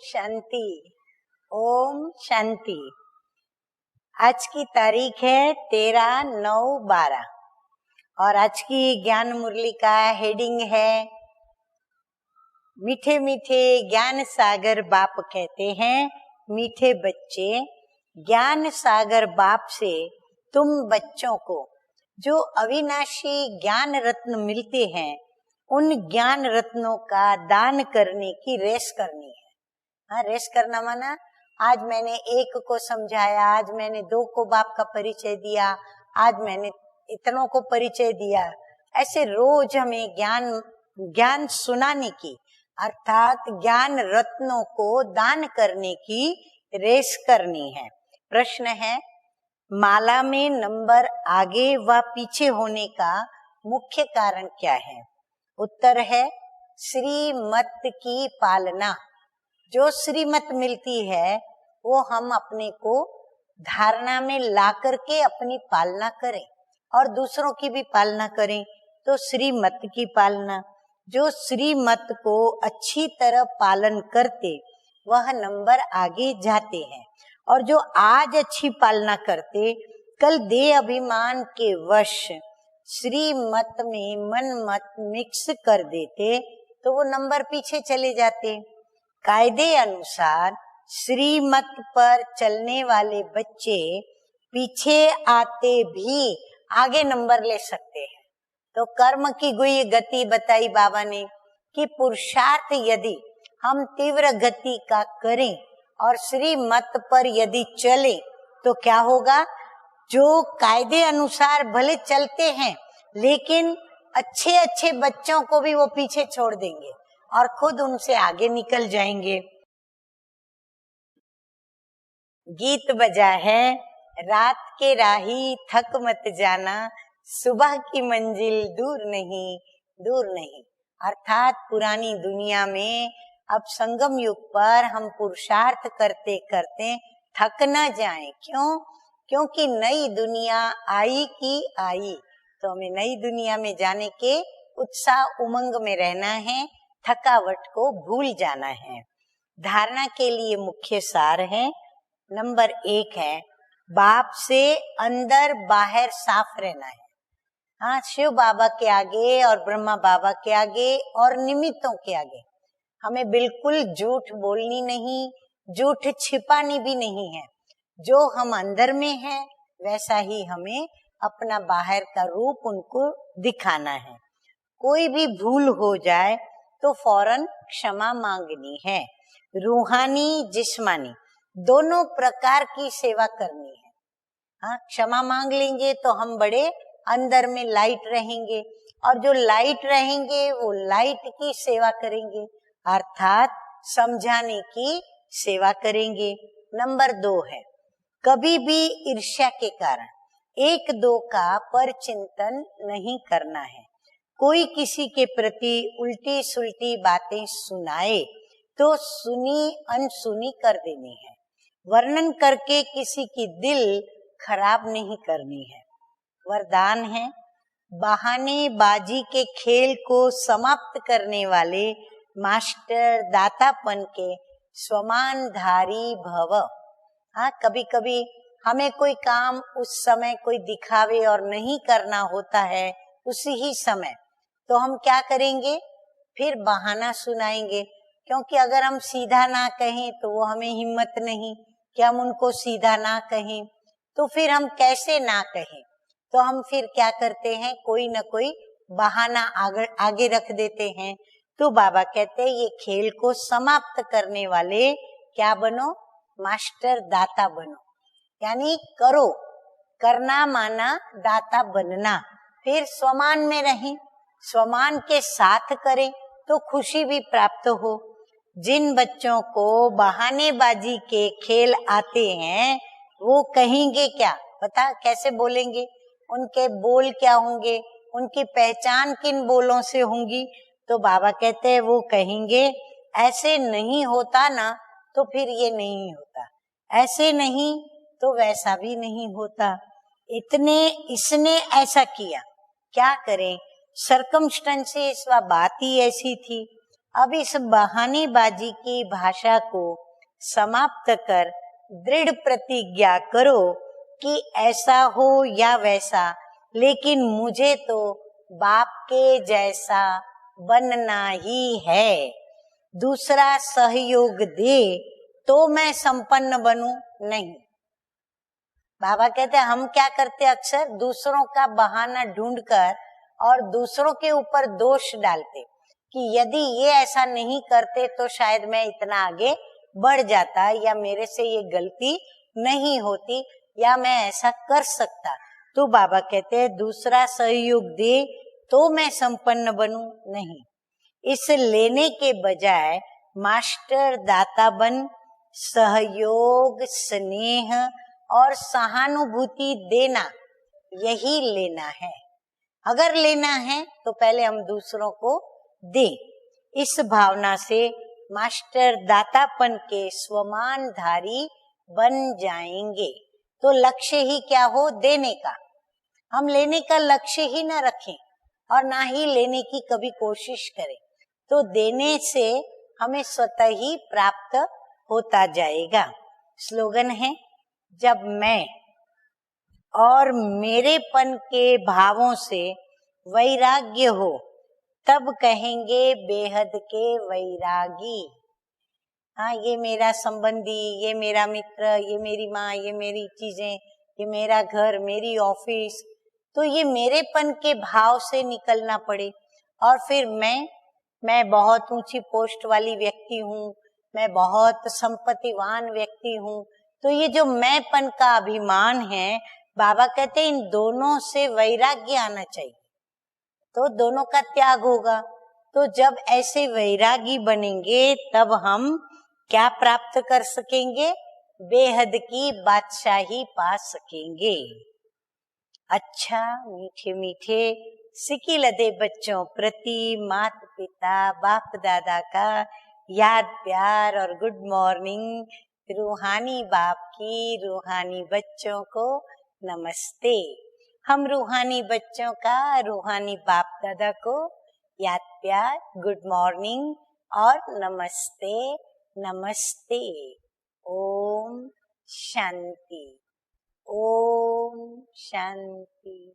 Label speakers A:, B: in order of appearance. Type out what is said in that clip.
A: शांति। ओम शांति। आज की तारीख है 13/9/12 और आज की ज्ञान मुरली का हेडिंग है मीठे मीठे ज्ञान सागर बाप कहते हैं मीठे बच्चे, ज्ञान सागर बाप से तुम बच्चों को जो अविनाशी ज्ञान रत्न मिलते हैं उन ज्ञान रत्नों का दान करने की रेस करनी है। हाँ, रेस करना माना आज मैंने एक को समझाया, आज मैंने दो को बाप का परिचय दिया, आज मैंने इतनों को परिचय दिया। ऐसे रोज हमें ज्ञान सुनाने की अर्थात ज्ञान रत्नों को दान करने की रेस करनी है। प्रश्न है, माला में नंबर आगे व पीछे होने का मुख्य कारण क्या है? उत्तर है श्रीमत की पालना। जो श्रीमत मिलती है वो हम अपने को धारणा में ला करके अपनी पालना करें और दूसरों की भी पालना करें, तो श्रीमत की पालना। जो श्रीमत को अच्छी तरह पालन करते वह नंबर आगे जाते हैं, और जो आज अच्छी पालना करते कल देह अभिमान के वश श्रीमत में मन मत मिक्स कर देते तो वो नंबर पीछे चले जाते। कायदे अनुसार श्रीमत पर चलने वाले बच्चे पीछे आते भी आगे नंबर ले सकते हैं। तो कर्म की गुई गति बताई बाबा ने कि पुरुषार्थ यदि हम तीव्र गति का करें और श्रीमत पर यदि चले तो क्या होगा? जो कायदे अनुसार भले चलते हैं लेकिन अच्छे अच्छे बच्चों को भी वो पीछे छोड़ देंगे और खुद उनसे आगे निकल जाएंगे। गीत बजा है, रात के राही थक मत जाना, सुबह की मंजिल दूर नहीं दूर नहीं। अर्थात पुरानी दुनिया में अब संगम युग पर हम पुरुषार्थ करते करते थक न जाएं। क्यों? क्योंकि नई दुनिया आई की आई, तो हमें नई दुनिया में जाने के उत्साह उमंग में रहना है, थकावट को भूल जाना है। धारणा के लिए मुख्य सार है, नंबर 1 है बाप से अंदर बाहर साफ रहना है। हाँ, शिव बाबा के आगे और ब्रह्मा बाबा के आगे और निमित्तों के आगे हमें बिल्कुल झूठ बोलनी नहीं, झूठ छिपानी भी नहीं है। जो हम अंदर में है वैसा ही हमें अपना बाहर का रूप उनको दिखाना है। कोई भी भूल हो जाए तो फौरन क्षमा मांगनी है। रूहानी जिस्मानी दोनों प्रकार की सेवा करनी है। हाँ, क्षमा मांग लेंगे तो हम बड़े अंदर में लाइट रहेंगे, और जो लाइट रहेंगे वो लाइट की सेवा करेंगे, अर्थात समझाने की सेवा करेंगे। नंबर 2 है कभी भी ईर्ष्या के कारण एक दो का परचिंतन नहीं करना है। कोई किसी के प्रति उल्टी सुल्टी बातें सुनाए तो सुनी अनसुनी कर देनी है। वर्णन करके किसी की दिल खराब नहीं करनी है। वरदान है, बहाने बाजी के खेल को समाप्त करने वाले मास्टर दातापन के स्वमानधारी भव। हाँ, कभी कभी हमें कोई काम उस समय कोई दिखावे और नहीं करना होता है उसी ही समय, तो हम क्या करेंगे? फिर बहाना सुनाएंगे, क्योंकि अगर हम सीधा ना कहें तो वो हमें हिम्मत नहीं कि हम उनको सीधा ना कहें, तो फिर हम कैसे ना कहें? तो हम फिर क्या करते हैं, कोई न कोई बहाना आगे रख देते हैं। तो बाबा कहते हैं ये खेल को समाप्त करने वाले क्या बनो? मास्टर दाता बनो। यानी करो, करना माना दाता बनना। फिर स्वमान में रहें, स्वमान के साथ करें तो खुशी भी प्राप्त हो। जिन बच्चों को बहानेबाजी के खेल आते हैं वो कहेंगे क्या? पता कैसे बोलेंगे? उनके बोल क्या होंगे? उनकी पहचान किन बोलों से होंगी? तो बाबा कहते हैं वो कहेंगे ऐसे नहीं होता ना तो फिर ये नहीं होता, ऐसे नहीं तो वैसा भी नहीं होता, इसने ऐसा किया, क्या करें? सर्कमस्टेंसेस व बात ही ऐसी थी। अब इस बहानेबाजी की भाषा को समाप्त कर दृढ़ प्रतिज्ञा करो कि ऐसा हो या वैसा, लेकिन मुझे तो बाप के जैसा बनना ही है। दूसरा सहयोग दे तो मैं संपन्न बनूं नहीं। बाबा कहते हैं हम क्या करते अक्सर दूसरों का बहाना ढूंढकर और दूसरों के ऊपर दोष डालते कि यदि ये ऐसा नहीं करते तो शायद मैं इतना आगे बढ़ जाता, या मेरे से ये गलती नहीं होती, या मैं ऐसा कर सकता। तो बाबा कहते हैं दूसरा सहयोग दे तो मैं संपन्न बनूं नहीं। इस लेने के बजाय मास्टर दाता बन सहयोग, स्नेह और सहानुभूति देना, यही लेना है। अगर लेना है तो पहले हम दूसरों को दें। इस भावना से मास्टर दातापन के स्वमानधारी बन जाएंगे। तो लक्ष्य ही क्या हो? देने का। हम लेने का लक्ष्य ही ना रखें और ना ही लेने की कभी कोशिश करें, तो देने से हमें स्वतः ही प्राप्त होता जाएगा। स्लोगन है, जब मैं और मेरेपन के भावों से वैराग्य हो तब कहेंगे बेहद के वैरागी। हाँ, ये मेरा संबंधी, ये मेरा मित्र, ये मेरी माँ, ये मेरी चीजें, ये मेरा घर, मेरी ऑफिस, तो ये मेरेपन के भाव से निकलना पड़े। और फिर मैं बहुत ऊंची पोस्ट वाली व्यक्ति हूँ, मैं बहुत संपत्तिवान व्यक्ति हूँ, तो ये जो मैंपन का अभिमान है, बाबा कहते हैं इन दोनों से वैराग्य आना चाहिए, तो दोनों का त्याग होगा। तो जब ऐसे वैरागी बनेंगे तब हम क्या प्राप्त कर सकेंगे? बेहद की बादशाही पा सकेंगे। अच्छा, मीठे मीठे सिकी लदे बच्चों प्रति माता पिता बाप दादा का याद प्यार और गुड मॉर्निंग। रूहानी बाप की रूहानी बच्चों को नमस्ते। हम रूहानी बच्चों का रूहानी बाप दादा को याद प्यार, गुड मॉर्निंग और नमस्ते नमस्ते। ओम शांति, ओम शांति।